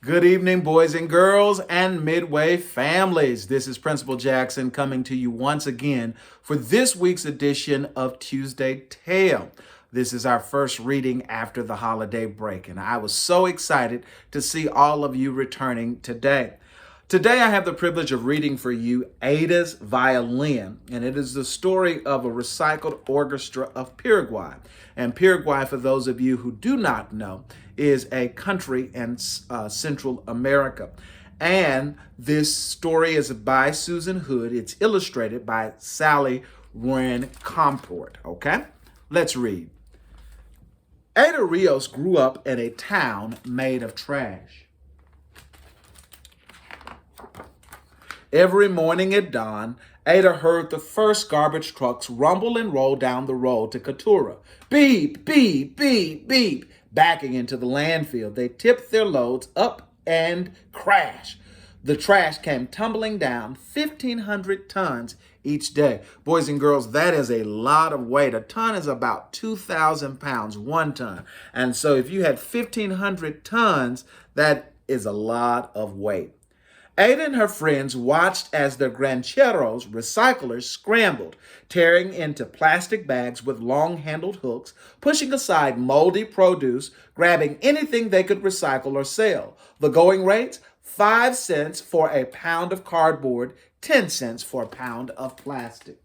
Good evening, boys and girls and Midway families. This is Principal Jackson coming to you once again for this week's edition of Tuesday Tale. This is our first reading after the holiday break, and I was so excited to see all of you returning today. Today, I have the privilege of reading for you Ada's Violin, and it is the story of a recycled orchestra of Paraguay. And Paraguay, for those of you who do not know, is a country in Central America. And this story is by Susan Hood. It's illustrated by Sally Wren Comport. Okay, let's read. Ada Rios grew up in a town made of trash. Every morning at dawn, Ada heard the first garbage trucks rumble and roll down the road to Catura. Beep, beep, beep, beep. Backing into the landfill, they tipped their loads up and crash. The trash came tumbling down 1,500 tons each day. Boys and girls, that is a lot of weight. A ton is about 2,000 pounds, 1 ton. And so if you had 1,500 tons, that is a lot of weight. Ada and her friends watched as the grancheros, recyclers, scrambled, tearing into plastic bags with long-handled hooks, pushing aside moldy produce, grabbing anything they could recycle or sell. The going rates, 5 cents for a pound of cardboard, 10 cents for a pound of plastic.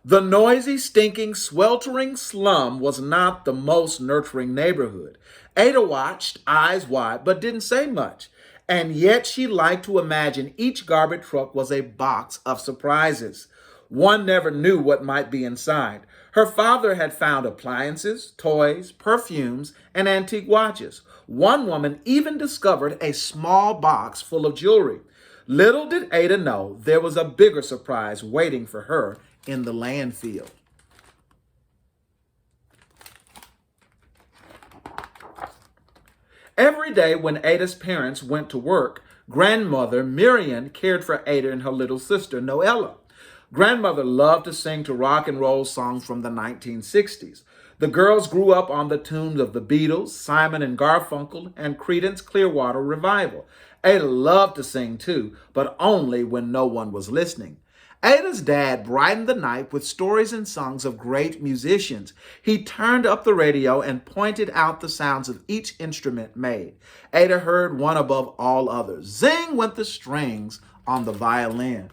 The noisy, stinking, sweltering slum was not the most nurturing neighborhood. Ada watched, eyes wide, but didn't say much. And yet she liked to imagine each garbage truck was a box of surprises. One never knew what might be inside. Her father had found appliances, toys, perfumes, and antique watches. One woman even discovered a small box full of jewelry. Little did Ada know there was a bigger surprise waiting for her in the landfill. Every day when Ada's parents went to work, grandmother Miriam cared for Ada and her little sister Noella. Grandmother loved to sing to rock and roll songs from the 1960s. The girls grew up on the tunes of the Beatles, Simon and Garfunkel, and Creedence Clearwater Revival. Ada loved to sing too, but only when no one was listening. Ada's dad brightened the night with stories and songs of great musicians. He turned up the radio and pointed out the sounds of each instrument made. Ada heard one above all others. Zing went the strings on the violin.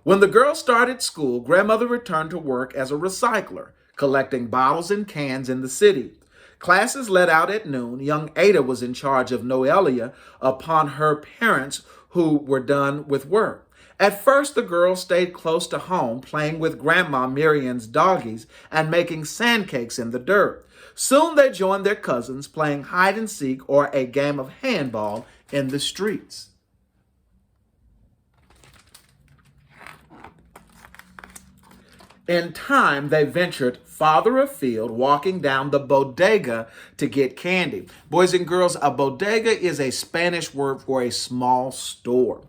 When the girls started school, grandmother returned to work as a recycler, collecting bottles and cans in the city. Classes let out at noon. Young Ada was in charge of Noelia upon her parents who were done with work. At first, the girls stayed close to home, playing with Grandma Miriam's doggies and making sand cakes in the dirt. Soon they joined their cousins, playing hide and seek or a game of handball in the streets. In time, they ventured farther afield, walking down the bodega to get candy. Boys and girls, a bodega is a Spanish word for a small store.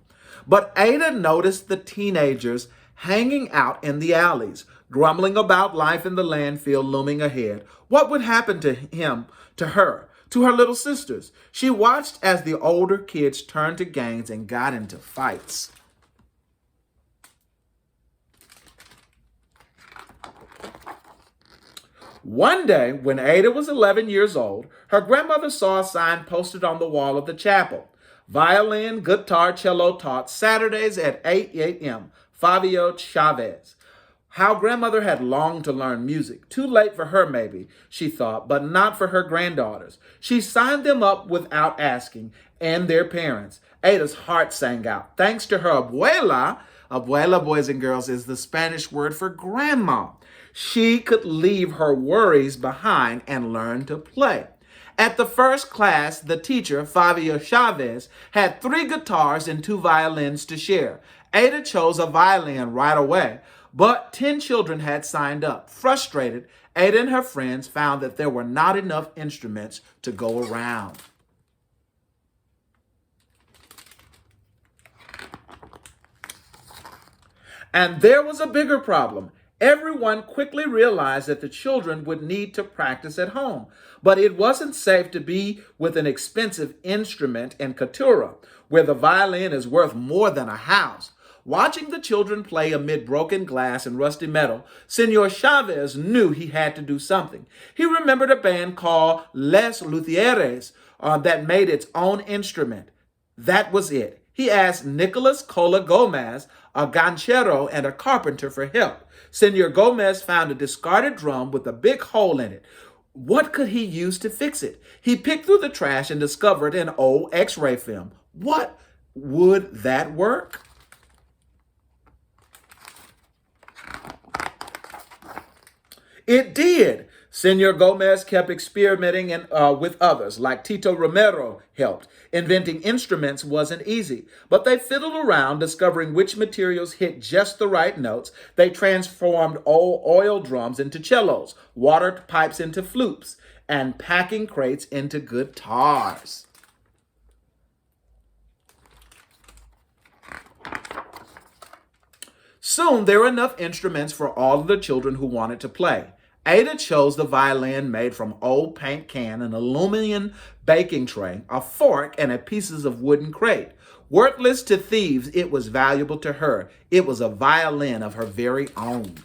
But Ada noticed the teenagers hanging out in the alleys, grumbling about life in the landfill looming ahead. What would happen to him, to her, to her little sisters? She watched as the older kids turned to gangs and got into fights. One day, when Ada was 11 years old, her grandmother saw a sign posted on the wall of the chapel. Violin, guitar, cello taught Saturdays at 8 a.m. Fabio Chavez. How grandmother had longed to learn music. Too late for her, maybe, she thought, but not for her granddaughters. She signed them up without asking, and their parents. Ada's heart sang out. Thanks to her abuela, abuela, boys and girls, is the Spanish word for grandma. She could leave her worries behind and learn to play. At the first class, the teacher, Fabio Chavez, had 3 guitars and 2 violins to share. Ada chose a violin right away, but 10 children had signed up. Frustrated, Ada and her friends found that there were not enough instruments to go around. And there was a bigger problem. Everyone quickly realized that the children would need to practice at home, but it wasn't safe to be with an expensive instrument in Cultura, where the violin is worth more than a house. Watching the children play amid broken glass and rusty metal, Senor Chavez knew he had to do something. He remembered a band called Les Luthieres that made its own instrument. That was it. He asked Nicolas Cola Gomez, a ganchero and a carpenter, for help. Senor Gomez found a discarded drum with a big hole in it. What could he use to fix it? He picked through the trash and discovered an old X-ray film. What? Would that work? It did. Senor Gomez kept experimenting with others, like Tito Romero helped. Inventing instruments wasn't easy, but they fiddled around, discovering which materials hit just the right notes. They transformed old oil drums into cellos, water pipes into flutes, and packing crates into guitars. Soon there were enough instruments for all of the children who wanted to play. Ada chose the violin made from old paint can, an aluminum baking tray, a fork, and a pieces of wooden crate. Worthless to thieves, it was valuable to her. It was a violin of her very own.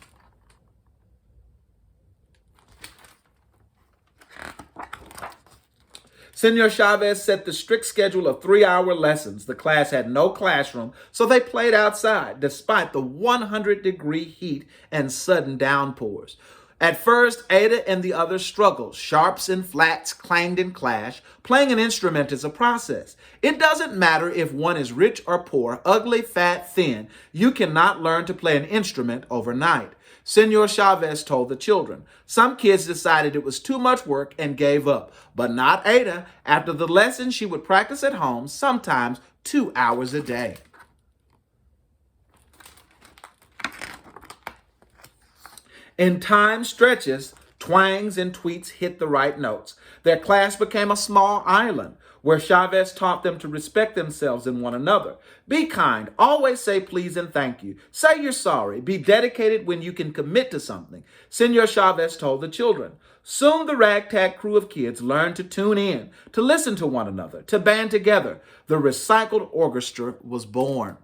Senor Chavez set the strict schedule of 3-hour lessons. The class had no classroom, so they played outside, despite the 100-degree heat and sudden downpours. At first, Ada and the others struggled. Sharps and flats clanged and clashed. Playing an instrument is a process. It doesn't matter if one is rich or poor, ugly, fat, thin. You cannot learn to play an instrument overnight. Senor Chavez told the children. Some kids decided it was too much work and gave up, but not Ada. After the lesson, she would practice at home, sometimes 2 hours a day. In time stretches, twangs and tweets hit the right notes. Their class became a small island where Chavez taught them to respect themselves and one another. Be kind. Always say please and thank you. Say you're sorry. Be dedicated when you can commit to something. Senor Chavez told the children. Soon the ragtag crew of kids learned to tune in, to listen to one another, to band together. The recycled orchestra was born.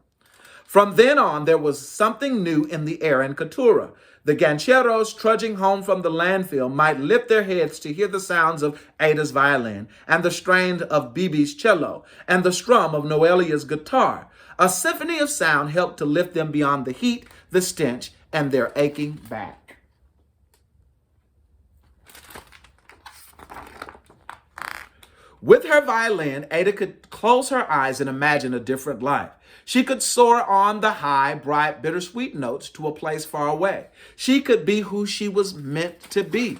From then on, there was something new in the air in Cultura. The gancheros trudging home from the landfill might lift their heads to hear the sounds of Ada's violin and the strains of Bibi's cello and the strum of Noelia's guitar. A symphony of sound helped to lift them beyond the heat, the stench, and their aching back. With her violin, Ada could close her eyes and imagine a different life. She could soar on the high, bright, bittersweet notes to a place far away. She could be who she was meant to be.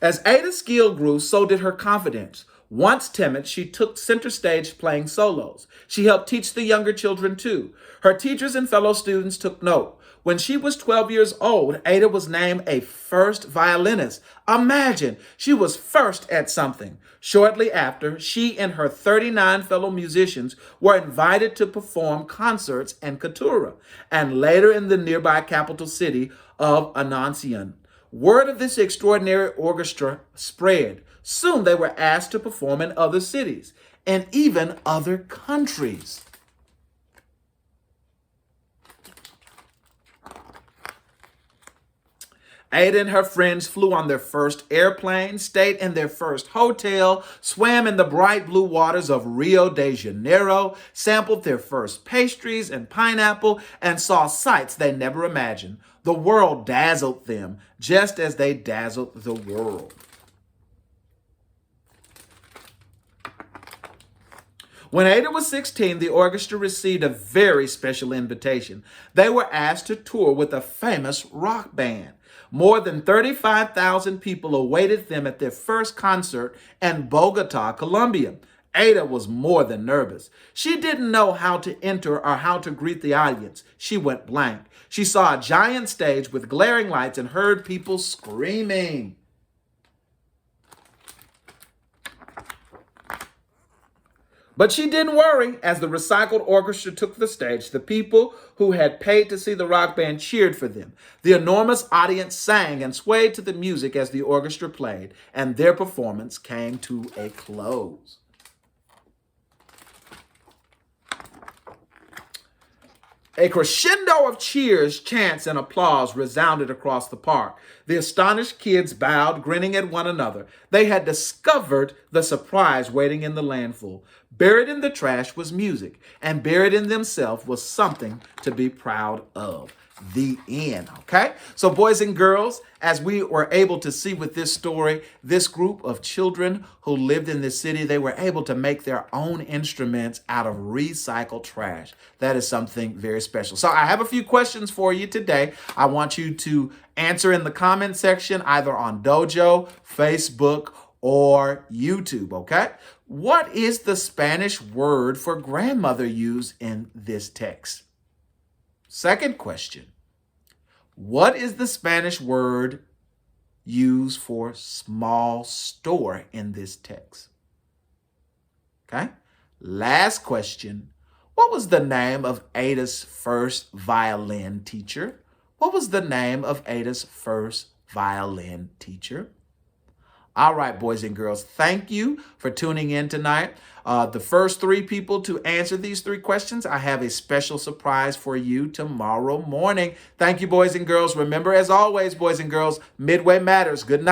As Ada's skill grew, so did her confidence. Once timid, she took center stage playing solos. She helped teach the younger children too. Her teachers and fellow students took note. When she was 12 years old, Ada was named a first violinist. Imagine, she was first at something. Shortly after, she and her 39 fellow musicians were invited to perform concerts in Cultura and later in the nearby capital city of Anunciación. Word of this extraordinary orchestra spread. Soon they were asked to perform in other cities and even other countries. Ada and her friends flew on their first airplane, stayed in their first hotel, swam in the bright blue waters of Rio de Janeiro, sampled their first pastries and pineapple, and saw sights they never imagined. The world dazzled them, just as they dazzled the world. When Ada was 16, the orchestra received a very special invitation. They were asked to tour with a famous rock band. More than 35,000 people awaited them at their first concert in Bogota, Colombia. Ada was more than nervous. She didn't know how to enter or how to greet the audience. She went blank. She saw a giant stage with glaring lights and heard people screaming. But she didn't worry. As the recycled orchestra took the stage, the people who had paid to see the rock band cheered for them. The enormous audience sang and swayed to the music as the orchestra played, and their performance came to a close. A crescendo of cheers, chants, and applause resounded across the park. The astonished kids bowed, grinning at one another. They had discovered the surprise waiting in the landfill. Buried in the trash was music, and buried in themselves was something to be proud of. The end. Okay? So, boys and girls, as we were able to see with this story, this group of children who lived in this city, they were able to make their own instruments out of recycled trash. That is something very special. So I have a few questions for you today. I want you to answer in the comment section, either on Dojo, Facebook, or YouTube, okay? What is the Spanish word for grandmother used in this text? Second question, what is the Spanish word used for small store in this text? Okay. Last question, what was the name of Ada's first violin teacher? What was the name of Ada's first violin teacher? All right, boys and girls, thank you for tuning in tonight. The first three people to answer these three questions, I have a special surprise for you tomorrow morning. Thank you, boys and girls. Remember, as always, boys and girls, Midway matters. Good night.